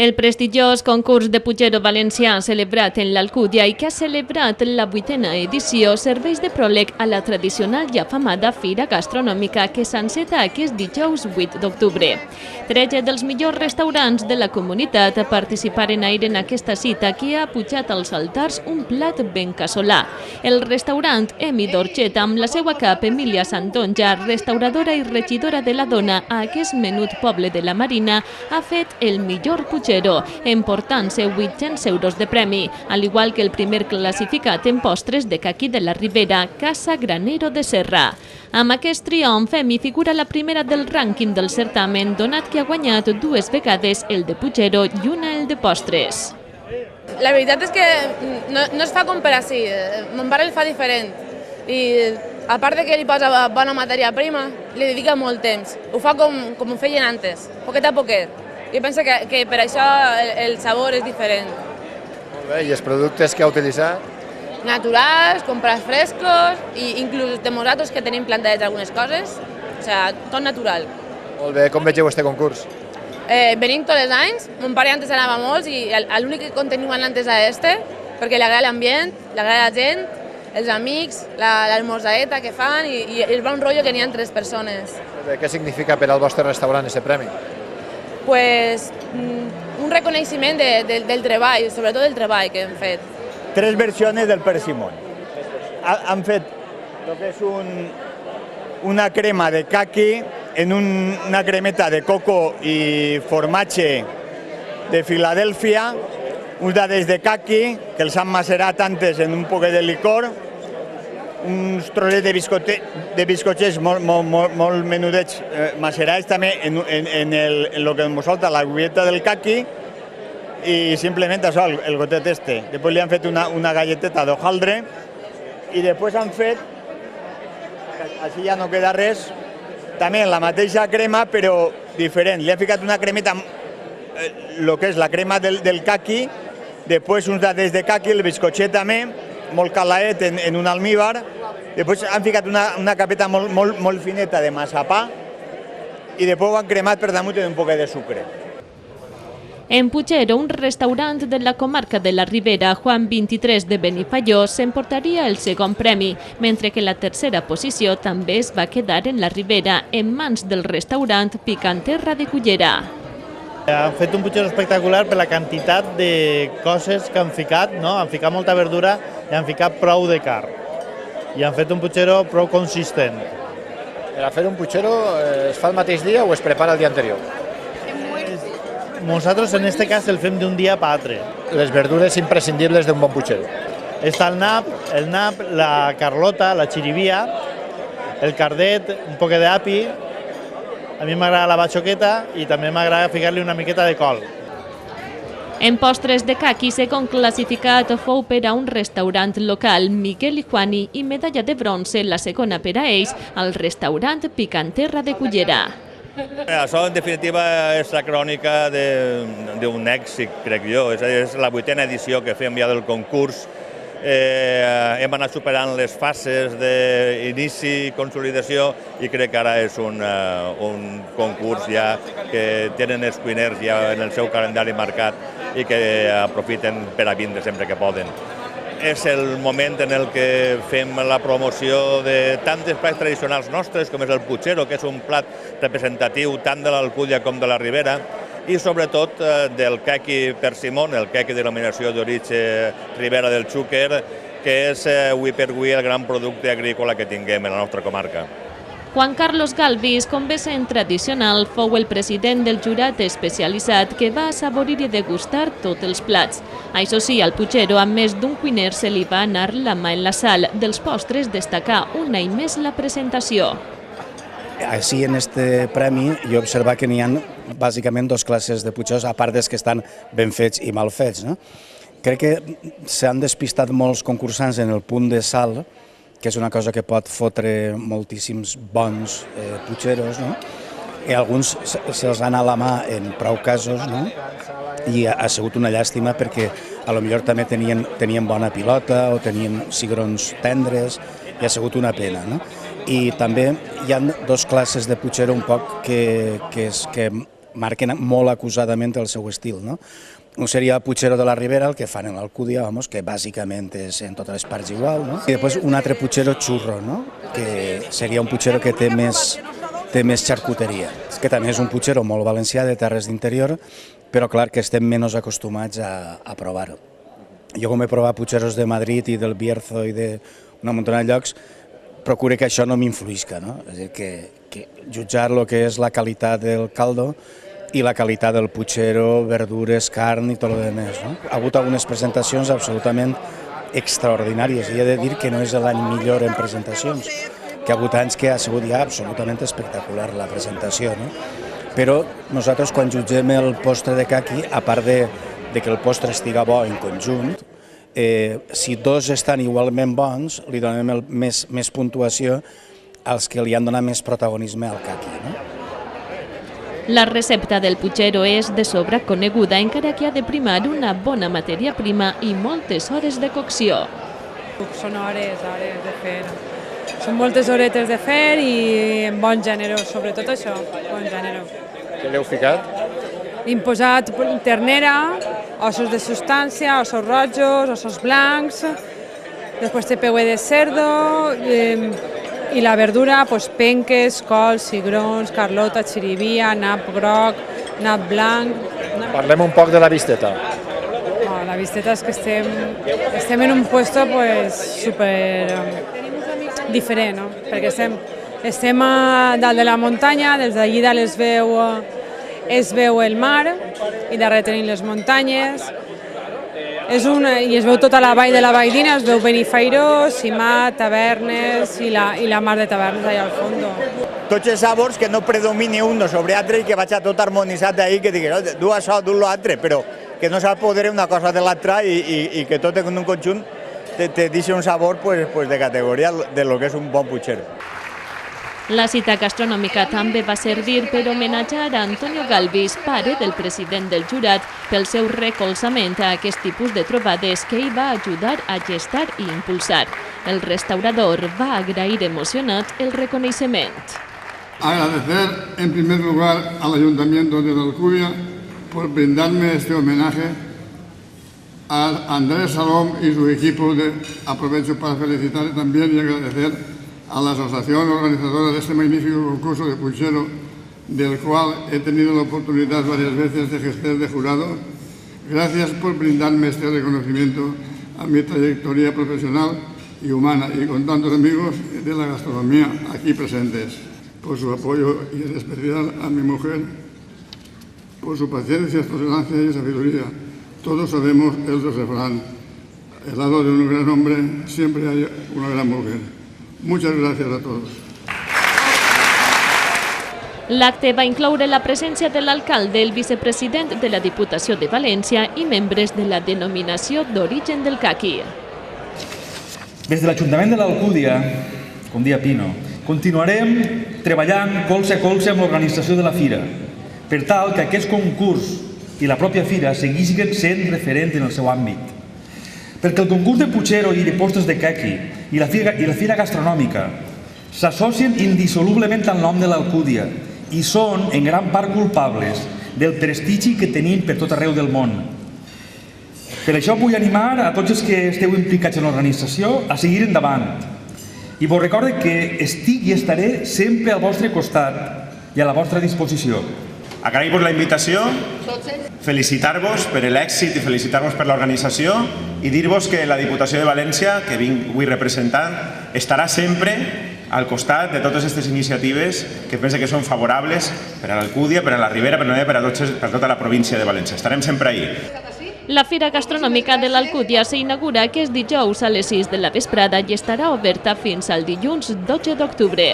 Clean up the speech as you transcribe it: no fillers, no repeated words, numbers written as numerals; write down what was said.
El prestigiós concurs de Puigero valencià celebrat en l'Alcúdia i que ha celebrat la 8a edició serveix de pròleg a la tradicional i afamada fira gastronòmica que s'enceta aquest dijous 8 d'octubre. 13 dels millors restaurants de la comunitat participaren ahir en aquesta cita que ha pujat als altars un plat ben casolà. El restaurant Emi d'Orxet, amb la seva cap Emília Santonja, restauradora i regidora de la dona a aquest menut poble de la Marina, ha fet el millor Puigero, emportant-se 800 euros de premi, al igual que el primer classificat en postres de caqui de la Ribera, Casa Granero de Serra. Amb aquest triomf, Emi figura la primera del rànquing del certamen, donat que ha guanyat 2 vegades el de Puigero i una el de postres. La veritat és que no es fa com per així, mon pare el fa diferent i a part de que li posa bona matèria prima, li dedica molt temps. Ho fa com ho feien antes, poquet a poquet. Jo penso que per això el sabor és diferent. Molt bé, i els productes que ha utilitzat? Naturals, comprats frescos i inclús de nosaltres que tenim plantades algunes coses, o sigui, tot natural. Molt bé, com vegeu este concurs? Venim tots els anys, mon pare antes anava molts i l'únic que continuen antes a este, perquè li agrada l'ambient, li agrada la gent, els amics, l'almorzaeta que fan i el bon rotllo que n'hi ha entre les persones. Què significa per al vostre restaurant aquest premi? Pues un reconeixement del treball, sobretot del treball que hem fet. 3 versiones del persimón. Han fet lo que és una crema de caqui en una cremeta de coco i formatge de Filadèlfia, uns dades de caqui que els han macerat antes en un poquet de licor, uns trossets de biscotxers molt menudets macerats també en el que ens solta la galleta del caqui i simplement això, el gotet este. Després li han fet una galleteta d'hojaldre i després han fet, així ja no queda res, també la mateixa crema però diferent. Li han ficat una cremeta, el que és la crema del caqui, després uns dades de caqui, el biscotxet també, molt calaet en un almíbar, després han ficat una capeta molt fineta de massapà i després ho han cremat per damunt d'un poquet de sucre. En Puigero, un restaurant de la comarca de la Ribera, Juan 23 de Benifaió, s'emportaria el segon premi, mentre que la tercera posició també es va quedar en la Ribera, en mans del restaurant Picanterra de Cullera. Han fet un Puigero espectacular per la quantitat de coses que han ficat, no? Han ficat molta verdura i han ficat prou de carn. I han fet un Puigero prou consistent. Per a fer un Puigero es fa el mateix dia o es prepara el dia anterior? Nosaltres en este cas el fem d'un dia per altre. Les verdures imprescindibles d'un bon Puigero. Està el nap, la carlota, la xirivia, el cardet, un poc d'api. A mi m'agrada la batxoqueta i també m'agrada ficar-li una miqueta de col. En postres de caqui, segon classificat fou per a un restaurant local, Miquel i Juani, i medalla de bronze, la segona per a ells, al restaurant Picanterra de Cullera. Això, en definitiva, és la crònica d'un èxit, crec jo. És la 8a edició que fem ja del concurs. Hem anat superant les fases d'inici i consolidació i crec que ara és un concurs ja que tenen els cuiners ja en el seu calendari marcat i que aprofiten per a vindre sempre que poden. És el moment en el que fem la promoció de tantes plats tradicionals nostres, com és el Puigero, que és un plat representatiu tant de l'Alcúdia com de la Ribera, i sobretot del caqui persimón, el caqui de denominació d'origen Ribera del Xúquer, que és avui per avui el gran producte agrícola que tinguem en la nostra comarca. Juan Carlos Galvis, com vessant tradicional, fou el president del jurat especialitzat que va assaborir i degustar tots els plats. Això sí, al Puigero, amb més d'un cuiner, se li va anar la mà en la sal. Dels postres destacar un any més la presentació. Així, en este premi, jo observa que n'hi ha bàsicament 2 classes de Puigeros, a part dels que estan ben fets i mal fets. Crec que s'han despistat molts concursants en el punt de sal, que és una cosa que pot fotre moltíssims bons Puigeros, i alguns se'ls ha anat la mà en prou casos, i ha sigut una llàstima perquè potser també tenien bona pilota o tenien cigrons tendres i ha sigut una pena. I també hi ha 2 classes de Puigero un poc que marquen molt acusadament el seu estil, no? Un seria el Puigero de la Ribera, el que fan en l'Alcúdia, que bàsicament és en totes les parts igual, no? I després un altre Puigero xurro, no? Que seria un Puigero que té més xarcuteria. Que també és un Puigero molt valencià, de terres d'interior, però clar que estem menys acostumats a provar-ho. Jo, com he provat Puigeros de Madrid i del Bierzo i d'una muntona de llocs, procure que això no m'influïsca, no? És a dir, que jutjar el que és la qualitat del caldo i la qualitat del puigero, verdures, carn i tot el demés, no? Ha hagut algunes presentacions absolutament extraordinàries i he de dir que no és l'any millor en presentacions, que ha hagut anys que ha sigut ja absolutament espectacular la presentació, no? Però nosaltres quan jutgem el postre de caqui, a part de que el postre estiga bo en conjunt, si dos estan igualment bons, li donem més puntuació als que li han donat més protagonisme al caqui, no? La recepta del puigero és de sobra coneguda, encara que ha de primar una bona matèria prima i moltes hores de cocció. Són hores de fer. Són moltes horetes de fer i en bon gènere, sobretot això, bon gènere. Què l'heu ficat? Hem posat ternera, ossos de substància, ossos rojos, ossos blancs, després té peue de cerdo, i la verdura, penques, cols, cigrons, carlota, xirivia, nap groc, nap blanc. Parlem un poc de la visteta. La visteta és que estem en un puesto super diferent, no? Perquè estem a dalt de la muntanya, des d'allí dalt es veu el mar i darrere tenim les muntanyes. I es veu tota la vall de la Valldigna, es veu Benifairó, Simat, Tavernes i la mar de Tavernes allà al fons. Tots els sabors que no predomini un sobre altre i que vaig tot harmonitzat ahí, que digues, du això, du l'altre, però que no s'apoderi una cosa de l'altra i que tot en un conjunt te deixa un sabor de categoria de lo que és un bon puigero. La cita gastronòmica també va servir per homenatjar a Antonio Galvis, pare del president del jurat, pel seu recolzament a aquest tipus de trobades que ell va ajudar a gestar i impulsar. El restaurador va agrair emocionat el reconeixement. Agradecer en primer lugar al Ayuntamiento de la Alcúdia por brindarme este homenaje a Andrés Salom y su equipo. Aprovecho para felicitar también y agradecer a la asociación organizadora de este magnífico concurso de puchero, del cual he tenido la oportunidad varias veces de ejercer de jurado. Gracias por brindarme este reconocimiento a mi trayectoria profesional y humana, y con tantos amigos de la gastronomía aquí presentes, por su apoyo y en especial a mi mujer, por su paciencia, tolerancia y sabiduría. Todos sabemos el refrán, al lado de un gran hombre siempre hay una gran mujer. Muchas gracias a todos. L'acte va incloure la presència de l'alcalde, el vicepresident de la Diputació de València i membres de la denominació d'origen del caqui. Des de l'Ajuntament de l'Alcúdia, com dia Pino, continuarem treballant colze a colze amb l'organització de la fira, per tal que aquest concurs i la pròpia fira seguissin sent referent en el seu àmbit. Perquè el concurs de puigero i de postres de caqui i la fira gastronòmica s'associen indissolublement al nom de l'Alcúdia i són en gran part culpables del prestigi que tenim per tot arreu del món. Per això vull animar a tots els que esteu implicats en l'organització a seguir endavant. I vos recorde que estic i estaré sempre al vostre costat i a la vostra disposició. Agrair-vos la invitació, felicitar-vos per l'èxit i felicitar-vos per l'organització i dir-vos que la Diputació de València, que vinc avui representant, estarà sempre al costat de totes aquestes iniciatives que pense que són favorables per a l'Alcúdia, per a la Ribera, però també per a tota la província de València. Estarem sempre ahí. La Fira Gastronòmica de l'Alcúdia s'inaugura aquest dijous a les 6 de la vesprada i estarà oberta fins al dilluns 12 d'octubre.